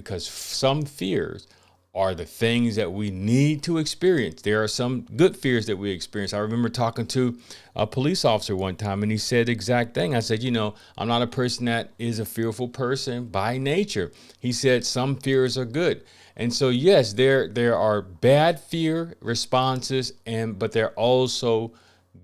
because some fears are the things that we need to experience. There are some good fears that we experience. I remember talking to a police officer one time, and he said the exact thing. I said, I'm not a person that is a fearful person by nature. He said some fears are good. And so, yes, there are bad fear responses, but there are also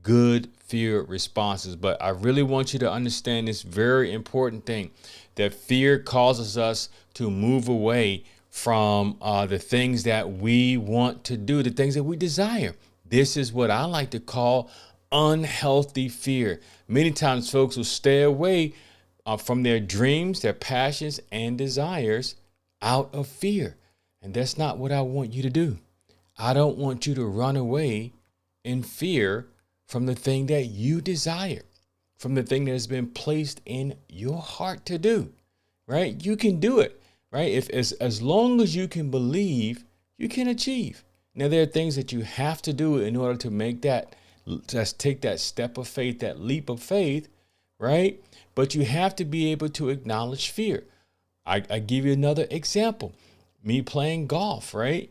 good fear responses. But I really want you to understand this very important thing, that fear causes us to move away from the things that we want to do, the things that we desire. This is what I like to call unhealthy fear. Many times folks will stay away from their dreams, their passions, and desires out of fear. And that's not what I want you to do. I don't want you to run away in fear from the thing that you desire, from the thing that has been placed in your heart to do, right? You can do it. Right? If as long as you can believe, you can achieve. Now, there are things that you have to do in order to make that, just take that step of faith, that leap of faith, right? But you have to be able to acknowledge fear. I give you another example. Me playing golf, right?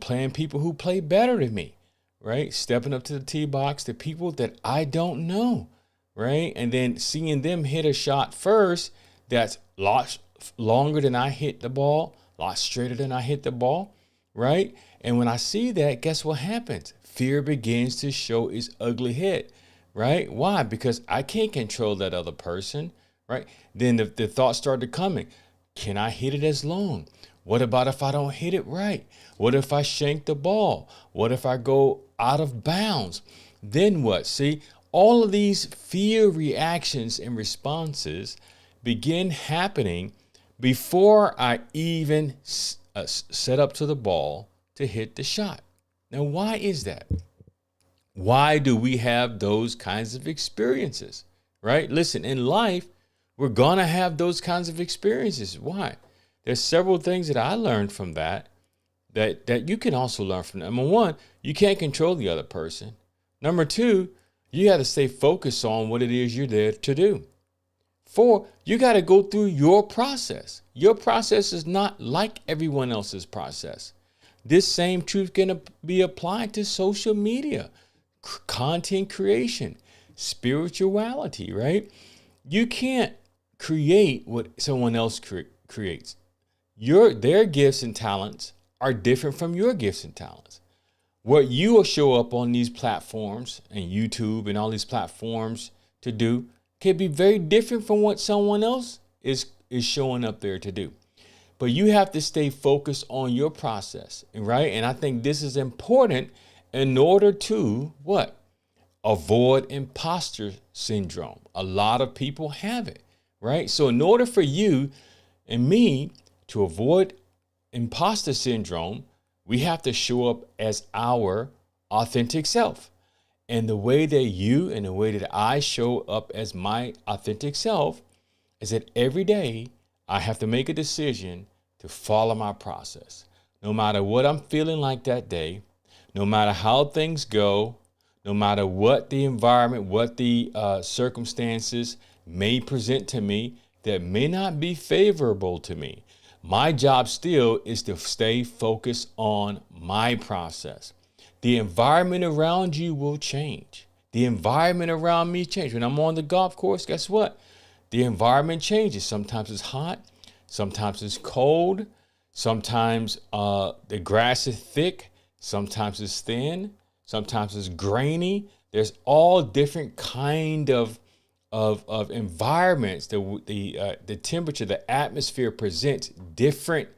Playing people who play better than me, right? Stepping up to the tee box to people that I don't know, right? And then seeing them hit a shot first that's longer than I hit the ball, a lot straighter than I hit the ball, right? And when I see that, guess what happens? Fear begins to show its ugly head, right? Why? Because I can't control that other person, right? Then the thoughts started coming. Can I hit it as long? What about if I don't hit it right? What if I shank the ball? What if I go out of bounds? Then what? See, all of these fear reactions and responses begin happening before I even set up to the ball to hit the shot. Now, why is that? Why do we have those kinds of experiences, right? Listen, in life, we're going to have those kinds of experiences. Why? There's several things that I learned from that you can also learn from. Number one, you can't control the other person. Number two, you got to stay focused on what it is you're there to do. 4, you got to go through your process. Your process is not like everyone else's process. This same truth can be applied to social media, content creation, spirituality, right? You can't create what someone else creates. Their gifts and talents are different from your gifts and talents. What you will show up on these platforms and YouTube and all these platforms to do can be very different from what someone else is showing up there to do. But you have to stay focused on your process, right? And I think this is important in order to what? Avoid imposter syndrome. A lot of people have it, right? So in order for you and me to avoid imposter syndrome, we have to show up as our authentic self. And the way that you and the way that I show up as my authentic self is that every day I have to make a decision to follow my process. No matter what I'm feeling like that day, no matter how things go, no matter what the environment, what the circumstances may present to me that may not be favorable to me, my job still is to stay focused on my process. The environment around you will change. The environment around me changes. When I'm on the golf course, guess what? The environment changes. Sometimes it's hot. Sometimes it's cold. Sometimes the grass is thick. Sometimes it's thin. Sometimes it's grainy. There's all different kind of environments. The temperature, the atmosphere presents different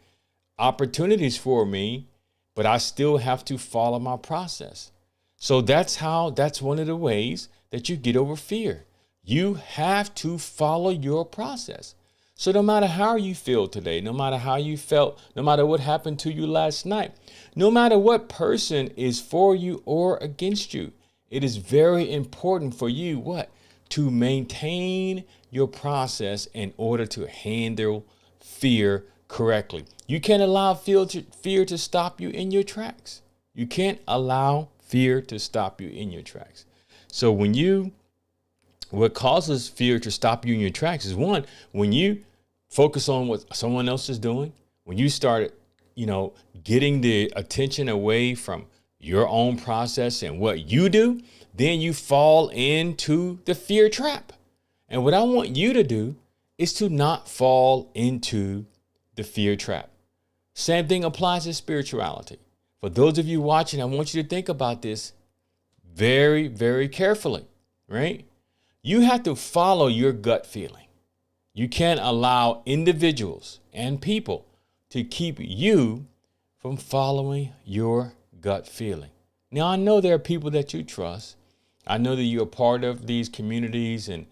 opportunities for me, but I still have to follow my process. So that's one of the ways that you get over fear. You have to follow your process. So no matter how you feel today, no matter how you felt, no matter what happened to you last night, no matter what person is for you or against you, it is very important for you, to maintain your process in order to handle fear correctly. You can't allow fear to stop you in your tracks. You can't allow fear to stop you in your tracks. So what causes fear to stop you in your tracks is one, when you focus on what someone else is doing, when you start, getting the attention away from your own process and what you do, then you fall into the fear trap. And what I want you to do is to not fall into the fear trap. Same thing applies to spirituality. For those of you watching, I want you to think about this very, very carefully, right? You have to follow your gut feeling. You can't allow individuals and people to keep you from following your gut feeling. Now, I know there are people that you trust. I know that you're a part of these communities. And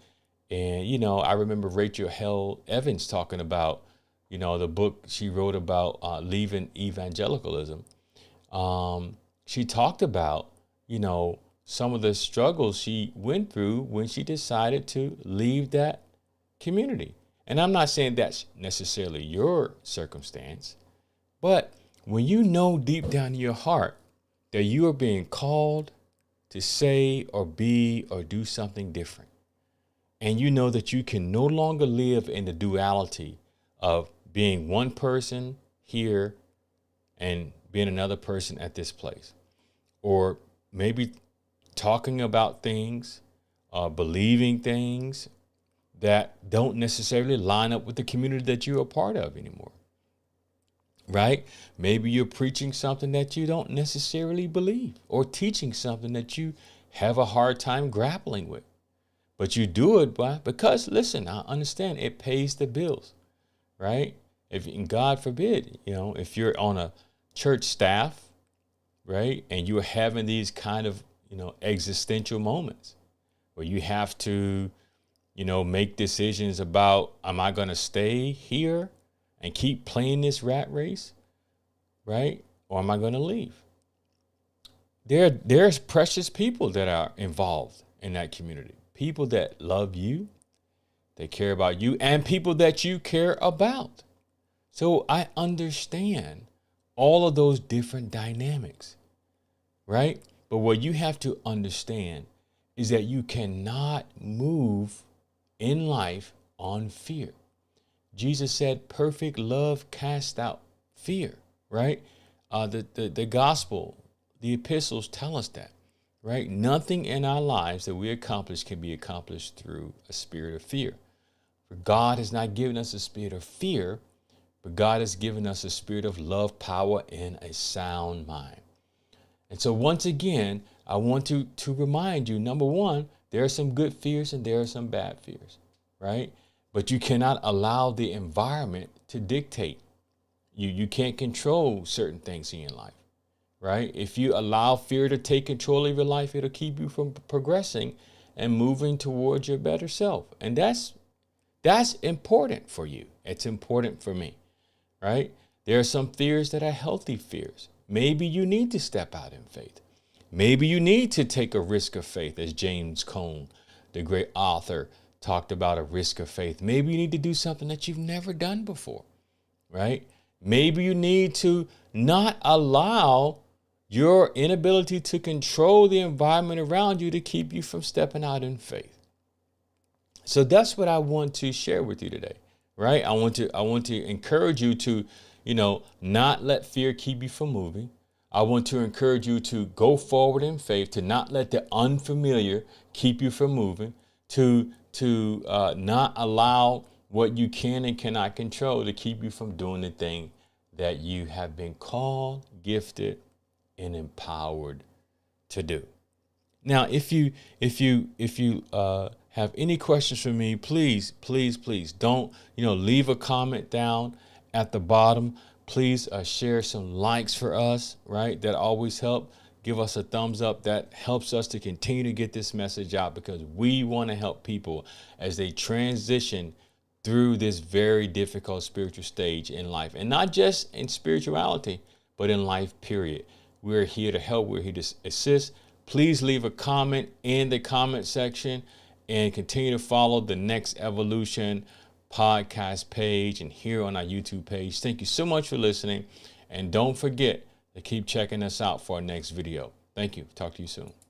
I remember Rachel Held Evans talking about, the book she wrote about leaving evangelicalism. She talked about, some of the struggles she went through when she decided to leave that community. And I'm not saying that's necessarily your circumstance, but when you know deep down in your heart that you are being called to say or be or do something different, and you know that you can no longer live in the duality of being one person here and being another person at this place, or maybe talking about things, believing things that don't necessarily line up with the community that you're a part of anymore, right? Maybe you're preaching something that you don't necessarily believe, or teaching something that you have a hard time grappling with, but you do it because, listen, I understand it pays the bills, right? And God forbid, if you're on a church staff, right, and you're having these kind of, existential moments where you have to, make decisions about, am I going to stay here and keep playing this rat race, right? Or am I going to leave? There's precious people that are involved in that community. People that love you, they care about you, and people that you care about. So I understand all of those different dynamics, right? But what you have to understand is that you cannot move in life on fear. Jesus said, perfect love casts out fear, right? The gospel, the epistles tell us that, right? Nothing in our lives that we accomplish can be accomplished through a spirit of fear. For God has not given us a spirit of fear, but God has given us a spirit of love, power, and a sound mind. And so once again, I want to remind you, number one, there are some good fears and there are some bad fears, right? But you cannot allow the environment to dictate. You can't control certain things in your life, right? If you allow fear to take control of your life, it'll keep you from progressing and moving towards your better self. And that's important for you. It's important for me, right? There are some fears that are healthy fears. Maybe you need to step out in faith. Maybe you need to take a risk of faith, as James Cone, the great author, talked about a risk of faith. Maybe you need to do something that you've never done before, right? Maybe you need to not allow your inability to control the environment around you to keep you from stepping out in faith. So that's what I want to share with you today, right? I want to encourage you to, not let fear keep you from moving. I want to encourage you to go forward in faith, to not let the unfamiliar keep you from moving, to not allow what you can and cannot control to keep you from doing the thing that you have been called, gifted, and empowered to do. Now, if you have any questions for me, please don't, leave a comment down at the bottom. Please share some likes for us, right? That always help. Give us a thumbs up. That helps us to continue to get this message out, because we want to help people as they transition through this very difficult spiritual stage in life, and not just in spirituality, but in life, period. We're here to help. We're here to assist. Please leave a comment in the comment section and continue to follow the Next Evolution podcast page and here on our YouTube page. Thank you so much for listening. And don't forget to keep checking us out for our next video. Thank you. Talk to you soon.